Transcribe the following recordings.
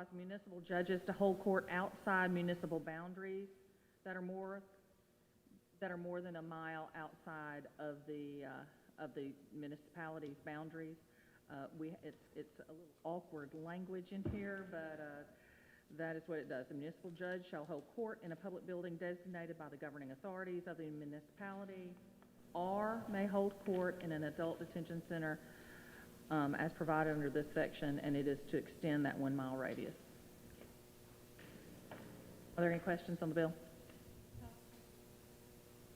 authorize municipal judges to hold court outside municipal boundaries that are more than a mile outside of the municipality's boundaries. It's a little awkward language in here, but that is what it does. The municipal judge shall hold court in a public building designated by the governing authorities of the municipality, or may hold court in an adult detention center as provided under this section, and it is to extend that 1 mile radius. Are there any questions on the bill?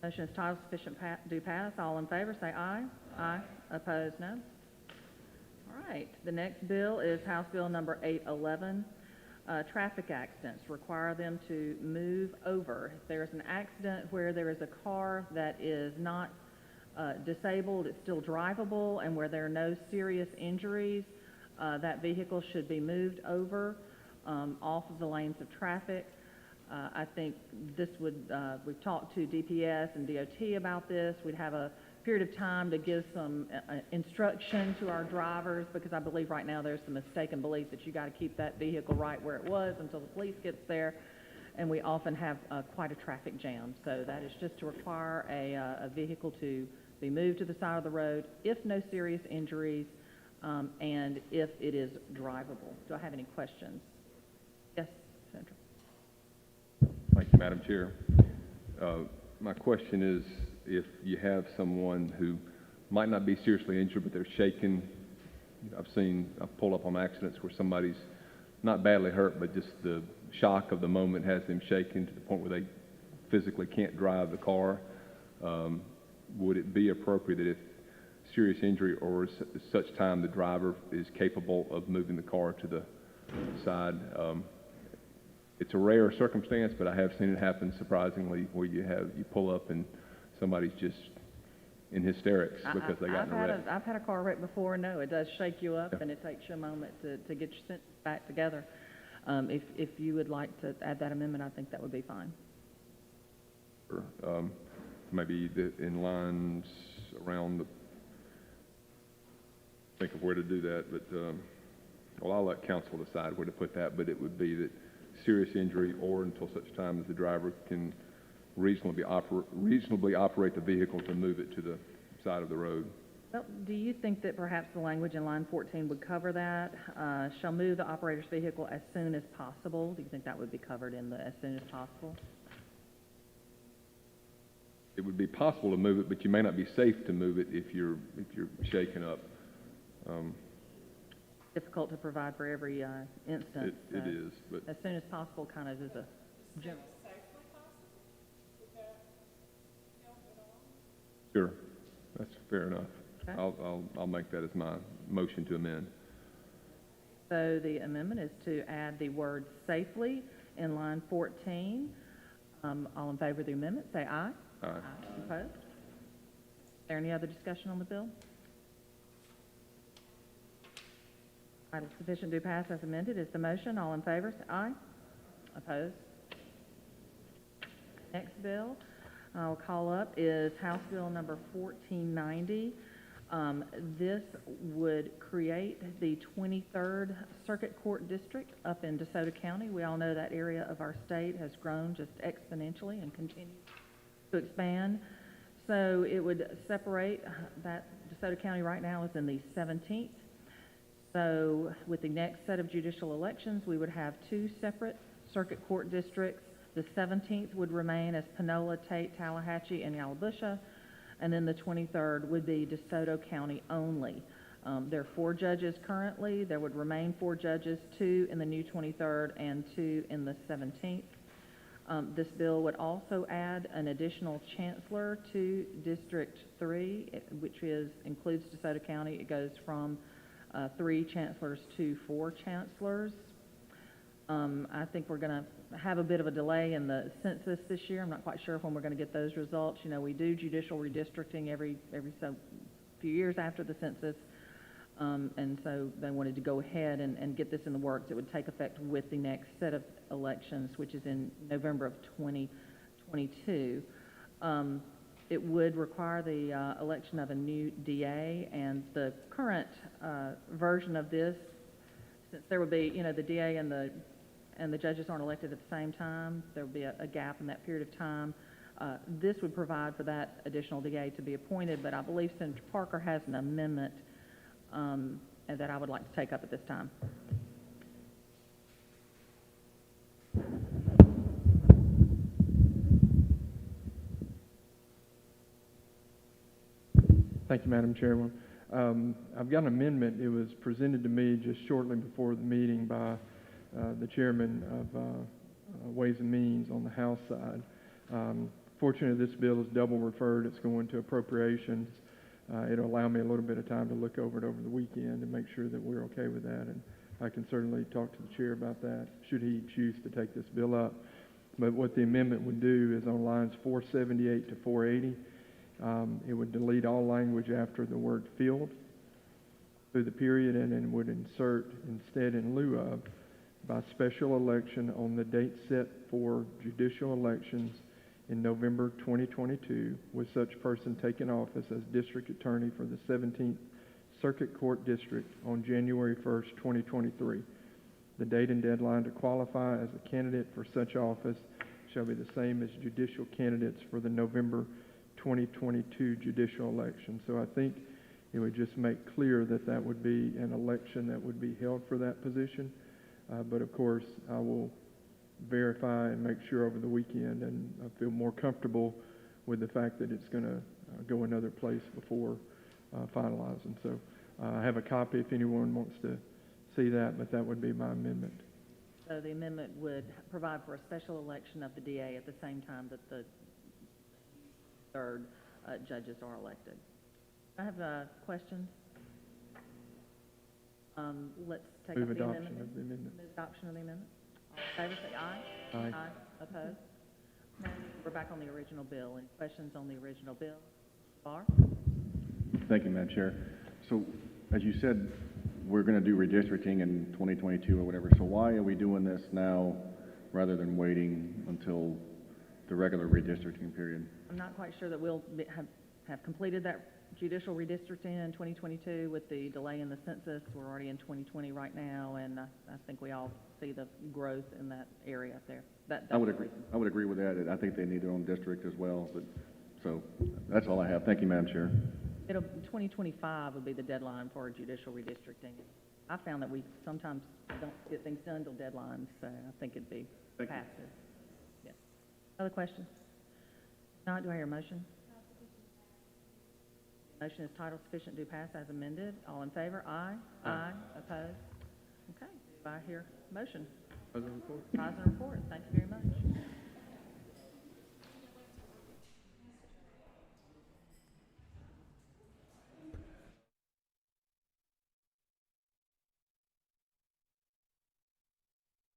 Motion is title sufficient do pass. All in favor say aye. Aye. Opposed, no. All right. The next bill is House Bill number 811. Traffic accidents require them to move over. If there is an accident where there is a car that is not disabled, it's still drivable, and where there are no serious injuries, that vehicle should be moved over off of the lanes of traffic. I think this would, we've talked to DPS and DOT about this. We'd have a period of time to give some instruction to our drivers, because I believe right now there's some mistaken belief that you got to keep that vehicle right where it was until the police gets there, and we often have quite a traffic jam. So that is just to require a vehicle to be moved to the side of the road if no serious injuries and if it is drivable. Do I have any questions? Yes, Senator. Thank you, Madam Chair. My question is, if you have someone who might not be seriously injured, but they're shaken. I've pulled up on accidents where somebody's not badly hurt, but just the shock of the moment has them shaken to the point where they physically can't drive the car. Would it be appropriate that if serious injury or such time the driver is capable of moving the car to the side? It's a rare circumstance, but I have seen it happen surprisingly, where you pull up and somebody's just in hysterics because they got in a wreck. I've had a car wreck before. No, it does shake you up, and it takes you a moment to get your senses back together. If you would like to add that amendment, I think that would be fine. Sure. Maybe in lines around think of where to do that, but well, I'll let council decide where to put that, but it would be that serious injury or until such time as the driver can reasonably operate the vehicle to move it to the side of the road. Well, do you think that perhaps the language in line 14 would cover that? Shall move the operator's vehicle as soon as possible. Do you think that would be covered in the as soon as possible? It would be possible to move it, but you may not be safe to move it if you're shaken up. Difficult to provide for every instance. It is, but as soon as possible kind of is a general. Sure, that's fair enough. Okay. I'll make that as my motion to amend. So the amendment is to add the word safely in line 14. All in favor of the amendment, say aye. Aye. Aye. Opposed? Is there any other discussion on the bill? Title sufficient do pass as amended is the motion. All in favor, say aye. Opposed? Next bill I'll call up is House Bill number 1490. This would create the 23rd Circuit Court District up in DeSoto County. We all know that area of our state has grown just exponentially and continues to expand. So it would separate that. DeSoto County right now is in the 17th. So with the next set of judicial elections, we would have two separate circuit court districts. The 17th would remain as Panola, Tate, Tallahatchie, and Yalobusha, and then the 23rd would be DeSoto County only. There are 4 judges currently. There would remain 4 judges, 2 in the new 23rd and 2 in the 17th. This bill would also add an additional chancellor to District 3, which includes DeSoto County. It goes from 3 chancellors to 4 chancellors. I think we're going to have a bit of a delay in the census this year. I'm not quite sure when we're going to get those results. You know, we do judicial redistricting every so few years after the census, and so they wanted to go ahead and get this in the works. It would take effect with the next set of elections, which is in November of 2022. It would require the election of a new DA, and the current version of this since there would be, the DA and the judges aren't elected at the same time, there would be a gap in that period of time. This would provide for that additional DA to be appointed, but I believe Senator Parker has an amendment and that I would like to take up at this time. Thank you, Madam Chairman. I've got an amendment. It was presented to me just shortly before the meeting by the chairman of Ways and Means on the House side. Fortunately, this bill is double referred. It's going to appropriations. It'll allow me a little bit of time to look over it over the weekend and make sure that we're okay with that. And I can certainly talk to the chair about that should he choose to take this bill up. But what the amendment would do is on lines 478 to 480, it would delete all language after the word field through the period and then would insert instead in lieu of by special election on the date set for judicial elections in November 2022 with such person taking office as district attorney for the 17th Circuit Court District on January 1st, 2023. The date and deadline to qualify as a candidate for such office shall be the same as judicial candidates for the November 2022 judicial election. So I think it would just make clear that that would be an election that would be held for that position. But of course, I will verify and make sure over the weekend, and I feel more comfortable with the fact that it's going to go another place before finalizing. So I have a copy if anyone wants to see that, but that would be my amendment. So the amendment would provide for a special election of the DA at the same time that the third judges are elected. I have questions. Let's take up the amendment. Adoption of the amendment. Adoption of the amendment. All in favor, say aye. Aye. Aye. Opposed? Okay. We're back on the original bill. Any questions on the original bill? Barr? Thank you, Madam Chair. So, as you said, we're going to do redistricting in 2022 or whatever. So why are we doing this now rather than waiting until the regular redistricting period? I'm not quite sure that we'll have completed that judicial redistricting in 2022 with the delay in the census. We're already in 2020 right now, and I think we all see the growth in that area up there. I would agree with that. I think they need their own district as well. But so that's all I have. Thank you, Madam Chair. 2025 would be the deadline for judicial redistricting. I found that we sometimes don't get things done till deadlines, so I think it'd be passive. Yes. Other questions? Not, do I hear a motion? Motion is title sufficient to pass as amended. All in favor? Aye. Aye. Opposed? Okay. Do I hear motion? President report. President report. Thank you very much.